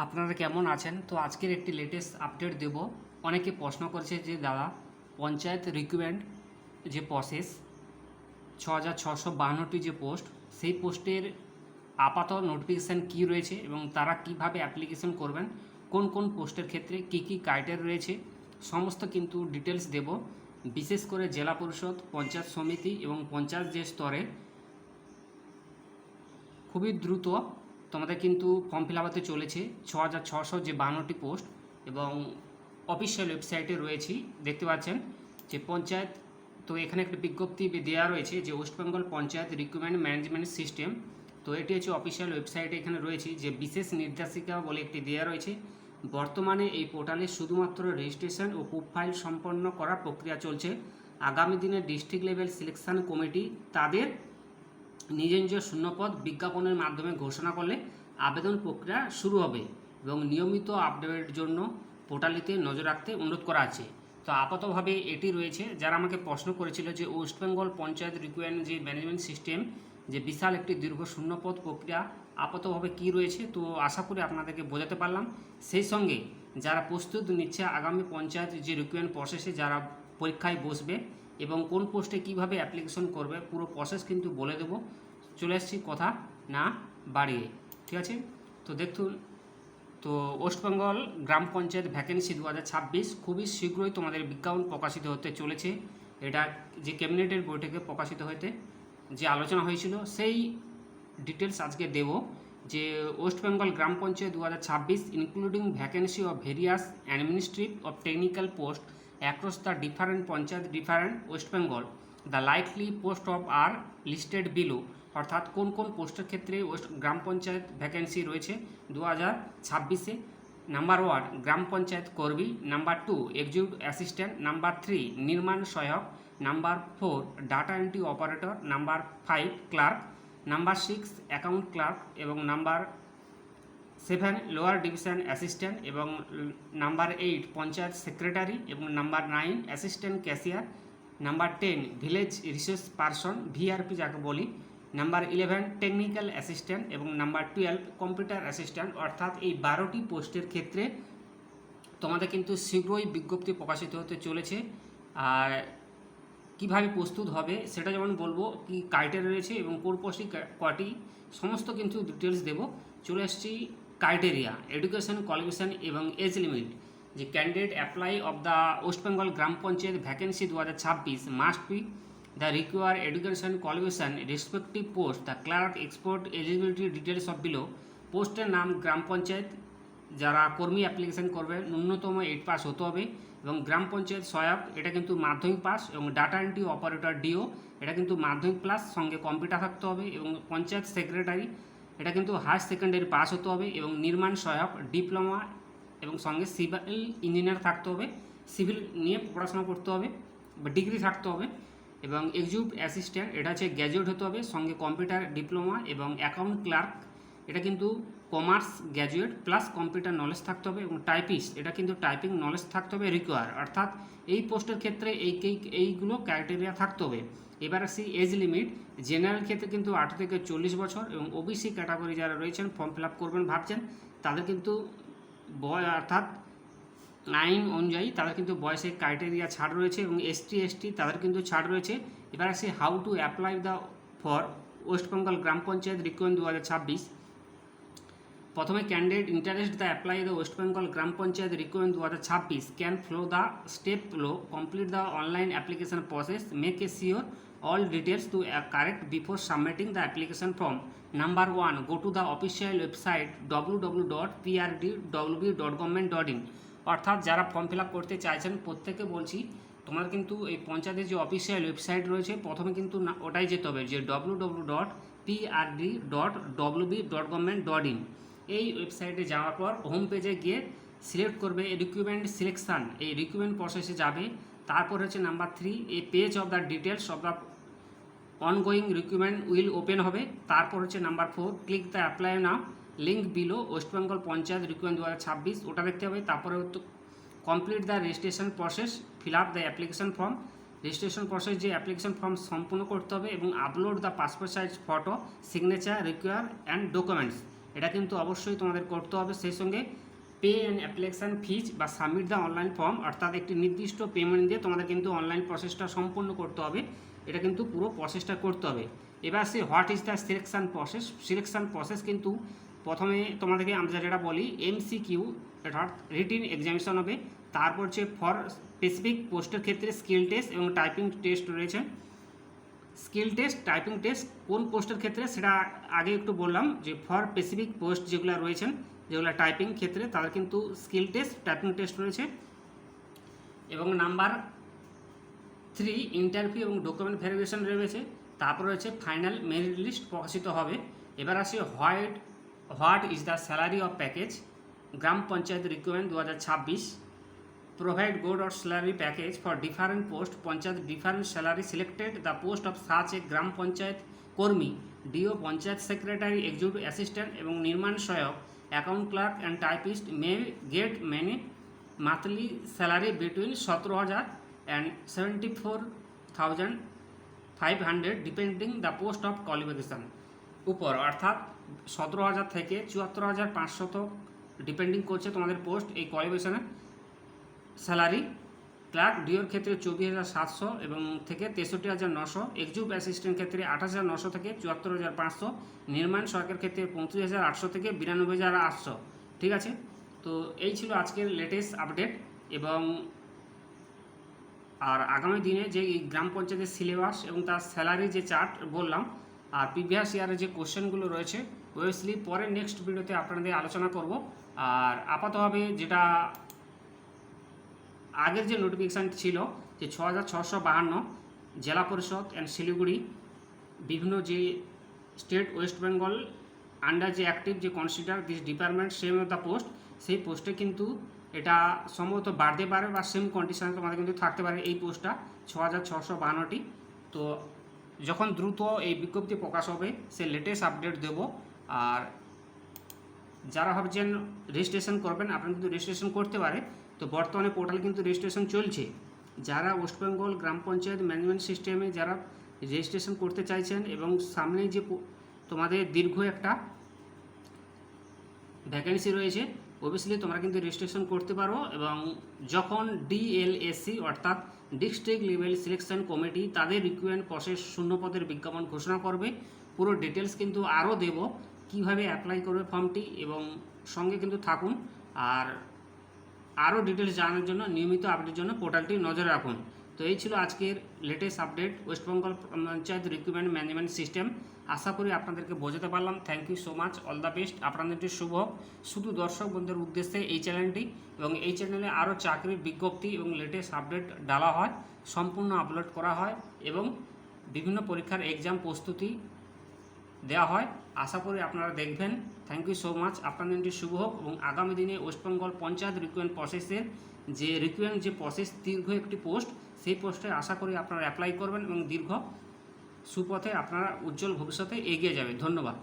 আপনারা কেমন আছেন? তো আজকের একটি লেটেস্ট আপডেট দেব। অনেকে প্রশ্ন করেছে যে দাদা, পঞ্চায়েত রিক্রুটমেন্ট যে প্রসেস ৬,৬৫২টি যে পোস্ট, সেই পোস্টের আপাতত নোটিফিকেশান কী রয়েছে এবং তারা কিভাবে অ্যাপ্লিকেশন করবেন, কোন কোন পোস্টের ক্ষেত্রে কী কী ক্রাইটেরিয়া রয়েছে, সমস্ত কিন্তু ডিটেলস দেব। বিশেষ করে জেলা পরিষদ, পঞ্চায়েত সমিতি এবং পঞ্চায়েত যে স্তরে খুবই দ্রুত তোমাদের কিন্তু ফর্ম ফিল আপ হতে চলেছে। ৬,৬৫২টি পোস্ট এবং অফিসিয়াল ওয়েবসাইটে রয়েছে, দেখতে পাচ্ছেন যে পঞ্চায়েত। তো এখানে একটা বিজ্ঞপ্তি দেওয়া রয়েছে যে West Bengal panchayat recruitment management system. তো এটি হচ্ছে অফিসিয়াল ওয়েবসাইটে এখানে রয়েছে যে বিশেষ নির্দেশিকা বলে একটি দেওয়া রয়েছে। বর্তমানে এই পোর্টালে শুধুমাত্র রেজিস্ট্রেশন ও প্রোফাইল সম্পন্ন করার প্রক্রিয়া চলছে। আগামী দিনে ডিস্ট্রিক্ট লেভেল সিলেকশন কমিটি তাদের নিজ নিজ শূন্যপদ বিজ্ঞাপনের মাধ্যমে ঘোষণা করলে আবেদন প্রক্রিয়া শুরু হবে এবং নিয়মিত আপডেটের জন্য পোর্টালটিতে নজর রাখতে অনুরোধ করা আছে। তো আপাতভাবে এটি রয়েছে। যারা আমাকে প্রশ্ন করেছিল যে ওয়েস্ট বেঙ্গল পঞ্চায়েত রিক্রুটমেন্ট যে ম্যানেজমেন্ট সিস্টেম, যে বিশাল একটি দীর্ঘ শূন্যপদ প্রক্রিয়া আপাতভাবে কী রয়েছে, তো আশা করি আপনাদেরকে বোঝাতে পারলাম। সেই সঙ্গে যারা প্রস্তুত নিচ্ছে আগামী পঞ্চায়েত যে রিক্রুটমেন্ট প্রসেসে যারা পরীক্ষায় বসবে এবং কোন পোস্টে কিভাবে অ্যাপ্লিকেশন করবে, পুরো প্রসেস কিন্তু বলে দেবো। চলে এসেছি কথা না বাড়িয়ে, ঠিক আছে? তো দেখুন, তো West Bengal gram panchayat vacancy 2026 খুবই শীঘ্রই তোমাদের বিজ্ঞাপন প্রকাশিত হতে চলেছে। এটা যে ক্যাবিনেটের বৈঠকে প্রকাশিত হতে যে আলোচনা হয়েছিল, সেই ডিটেলস আজকে দেব। যে West Bengal gram panchayat 2026 including vacancy of various administrative of technical post across the different panchayat different West Bengal, the likely post of are listed below. অর্থাৎ কোন কোন পোস্টের ক্ষেত্রে ওয়েস্ট গ্রাম পঞ্চায়েত ভ্যাকেন্সি রয়েছে 2026-এ। নাম্বার 1 গ্রাম পঞ্চায়েত কর্মী, নাম্বার 2 এক্সিকিউটিভ অ্যাসিস্ট্যান্ট, নাম্বার 3 নির্মাণ সহায়ক, number 4 data entry operator, number 5 clerk, number 6 account clerk এবং নাম্বার 7 লোয়ার ডিভিশন অ্যাসিস্ট্যান্ট এবং নাম্বার 8 পঞ্চায়েত সেক্রেটারি এবং number 9 assistant cashier, number 10 village resource person VRP যাকে বলি, নাম্বার 11 টেকনিক্যাল অ্যাসিস্ট্যান্ট এবং number 12 computer assistant. অর্থাৎ এই 12টি পোস্টের ক্ষেত্রে তোমাদের কিন্তু শীঘ্রই বিজ্ঞপ্তি প্রকাশিত হতে চলেছে। আর কীভাবে প্রস্তুত হবে সেটা যেমন বলবো, কি ক্রাইটেরিয়া রয়েছে এবং কোন পোস্টে কটি, সমস্ত কিন্তু ডিটেলস দেব। চলে আসছি ক্রাইটেরিয়া, এডুকেশন কোয়ালিফিকেশন এবং এজ লিমিট। যে candidate apply of the West Bengal gram panchayat vacancy 2026 must be the require education qualification respective post, the clerk export eligibility details of below. পোস্টের নাম গ্রাম পঞ্চায়েত, যারা কর্মী অ্যাপ্লিকেশন করবে ন্যূনতম 8 পাস হতে হবে এবং গ্রাম পঞ্চায়েত সহায়ক এটা কিন্তু মাধ্যমিক পাস এবং ডাটা এন্ট্রি অপারেটর ডিও এটা কিন্তু মাধ্যমিক প্লাস সঙ্গে কম্পিউটার থাকতে হবে এবং পঞ্চায়েত সেক্রেটারি এটা কিন্তু হায়ার সেকেন্ডারি পাস হতে হবে এবং নির্মাণ সহায়ক ডিপ্লোমা এবং সঙ্গে সিভিল ইঞ্জিনিয়ার থাকতে হবে, সিভিল নিয়ে পড়াশোনা করতে হবে বা ডিগ্রি থাকতে হবে এবং এক্সিকিউটিভ অ্যাসিস্ট্যান্ট এটা হচ্ছে গ্র্যাজুয়েট হতে হবে সঙ্গে কম্পিউটার ডিপ্লোমা এবং অ্যাকাউন্ট ক্লার্ক এটা কিন্তু commerce graduate plus computer knowledge থাকতে হবে এবং টাইপিস্ট এটা কিন্তু টাইপিং নলেজ থাকতে হবে রিকোয়ার। অর্থাৎ এই পোস্টের ক্ষেত্রে এইগুলো ক্রাইটেরিয়া থাকতে হবে। এবার আসি এজ লিমিট। জেনারেল ক্ষেত্রে কিন্তু 18 থেকে 40 বছর এবং ওবিসি ক্যাটাগরি যারা রয়েছেন ফর্ম ফিল আপ করবেন ভাবছেন তাদের কিন্তু অর্থাৎ আইন অনুযায়ী তাদের কিন্তু বয়সের ক্রাইটেরিয়া ছাড় রয়েছে এবং এসটি তাদের কিন্তু ছাড় রয়েছে। এবার আসি how to apply the for West Bengal gram panchayat recruitment 2026। প্রথমে candidate interest the apply the West Bengal gram panchayat recruitment 2026 can follow the step low, complete the online application process, make a sure all details to correct before submitting the application form. Number 1 go to the official website www.prdwb.government.in। অর্থাৎ যারা form fill up করতে চাইছেন প্রত্যেকে বলছি তোমার কিন্তু এই পঞ্চায়েতের যে অফিসিয়াল ওয়েবসাইট রয়েছে প্রথমে কিন্তু ওটাই যেতে হবে যে www.prd.wb.government.in। এই ওয়েবসাইটে যাওয়ার পর হোম পেজে গিয়ে সিলেক্ট করবে রিক্রুটমেন্ট সিলেকশান, এই রিক্রুটমেন্ট প্রসেসে যাবে। তারপর হচ্ছে number 3 A page of the details of the ongoing recruitment will open হবে। তারপর হচ্ছে number 4 click the apply now link below West Bengal panchayat recruitment 2026 ওটা দেখতে হবে। তারপরে হচ্ছে complete the registration process, fill up the application form. Registration process যে application form সম্পূর্ণ করতে হবে এবং upload the passport size photo, signature require and documents. এটা কিন্তু অবশ্যই তোমাদের করতে হবে। সেই সঙ্গে পে অ্যান্ড অ্যাপ্লিকেশান ফিজ বা সাবমিট দ্য অনলাইন ফর্ম, অর্থাৎ একটি নির্দিষ্ট পেমেন্ট দিয়ে তোমাদের কিন্তু অনলাইন প্রসেসটা সম্পূর্ণ করতে হবে। এটা কিন্তু পুরো প্রসেসটা করতে হবে। এবার say what is the selection process. Selection process কিন্তু প্রথমে তোমাদেরকে আমরা যেটা বলি এমসিকিউ, অর্থাৎ রিটিন এক্সামিনেশন হবে। তারপর হচ্ছে ফর স্পেসিফিক পোস্টের ক্ষেত্রে স্কিল টেস্ট এবং টাইপিং টেস্ট রয়েছে। স্কিল টেস্ট, টাইপিং টেস্ট কোন পোস্টের ক্ষেত্রে সেটা আগে একটু বললাম, যে ফর স্পেসিফিক পোস্ট যেগুলো রয়েছেন, যেগুলো টাইপিং ক্ষেত্রে তাদের কিন্তু স্কিল টেস্ট, টাইপিং টেস্ট রয়েছে। এবং নাম্বার 3 ইন্টারভিউ এবং ডকুমেন্ট ভেরিফিকেশন রয়েছে। তারপর রয়েছে ফাইনাল মেরিট লিস্ট প্রকাশিত হবে। এবার আসে what is the salary of package gram panchayat recruitment 2026, provide good or salary package for different post panchayat different salary selected the post of such a gram panchayat kormi, DO panchayat secretary, executive assistant এবং নির্মাণ সহায়ক, account clerk and typist may get many monthly salary between 17,000 and 74,500 depending the post of qualification উপর, অর্থাৎ 17,000 থেকে 74,500 depending করছে তোমাদের post এই কোয়ালিফিকেশনে salary. Clerk ডিওর ক্ষেত্রে 24,700 এবং থেকে 63,900, এক্সিকিউটিভ অ্যাসিস্ট্যান্ট ক্ষেত্রে 28,900 থেকে 74,500, নির্মাণ সহায়কের ক্ষেত্রে 35,800 থেকে 92,800। ঠিক আছে, তো এই ছিল আজকের লেটেস্ট আপডেট। এবং আর আগামী দিনে যে গ্রাম পঞ্চায়েতের সিলেবাস এবং তার স্যালারি যে চার্ট বললাম, আর প্রিভিয়াস ইয়ারের যে কোশ্চেনগুলো রয়েছে ওয়েবসলি পরে নেক্সট ভিডিওতে আপনাদের আলোচনা করব। আর আপাতভাবে যেটা আগের যে নোটিফিকেশান ছিল যে 6,652 জেলা পরিষদ অ্যান্ড শিলিগুড়ি বিভিন্ন যে স্টেট ওয়েস্ট বেঙ্গল আন্ডার যে অ্যাক্টিভ যে consider this department same of the post, সেই পোস্টে কিন্তু এটা সম্ভবত বাড়তে পারে বা সেম কন্ডিশনে তোমাদের কিন্তু থাকতে পারে এই পোস্টটা 6,652টি। তো যখন দ্রুত এই বিজ্ঞপ্তি প্রকাশ হবে সে লেটেস্ট আপডেট দেব। আর যারা ভাবছেন রেজিস্ট্রেশন করবেন আপনারা কিন্তু রেজিস্ট্রেশন করতে পারে। তো বর্তমানে পোর্টাল কিন্তু রেজিস্ট্রেশন চলছে। যারা West Bengal gram panchayat management সিস্টেমে যারা রেজিস্ট্রেশন করতে চাইছেন এবং সামনে যে তোমাদের দীর্ঘ একটা ভ্যাকেন্সি রয়েছে, অবভিয়াসলি তোমরা কিন্তু রেজিস্ট্রেশন করতে পারো। এবং যখন ডিএলএসসি অর্থাৎ ডিস্ট্রিক্ট লেভেল সিলেকশন কমিটি তাদের রিক্রুটমেন্ট প্রসেস শূন্যপদের বিজ্ঞাপন ঘোষণা করবে, পুরো ডিটেলস কিন্তু আরও দেব কিভাবে অ্যাপ্লাই করবে ফর্মটি, এবং সঙ্গে কিন্তু থাকুন। আর আরও ডিটেলস জানার জন্য নিয়মিত আপডেটের জন্য পোর্টালটি নজরে রাখুন। তো এই ছিল আজকের latest update West Bengal panchayat recruitment management system. আশা করি আপনাদেরকে বোঝাতে পারলাম। Thank you so much, all the best. আপনাদেরটি শুভ হোক। শুধু দর্শক বন্ধুদের উদ্দেশ্যে এই চ্যানেলটি, এবং এই চ্যানেলে আরও চাকরির বিজ্ঞপ্তি এবং লেটেস্ট আপডেট ডালা হয়, সম্পূর্ণ আপলোড করা হয় এবং বিভিন্ন পরীক্ষার এক্সাম প্রস্তুতি দেওয়া হয়। আশা করি আপনারা দেখবেন। থ্যাংক ইউ সো মাচ, আপনাদের দিনটি শুভ হোক। এবং আগামী দিনে ওয়েস্ট বেঙ্গল পঞ্চায়েত রিক্রুটমেন্ট প্রসেসের যে রিক্রুটমেন্ট যে প্রসেস দীর্ঘ একটি পোস্ট, সেই পোস্টে আশা করি আপনারা অ্যাপ্লাই করবেন এবং দীর্ঘ সুপথে আপনারা উজ্জ্বল ভবিষ্যতে এগিয়ে যাবে। ধন্যবাদ।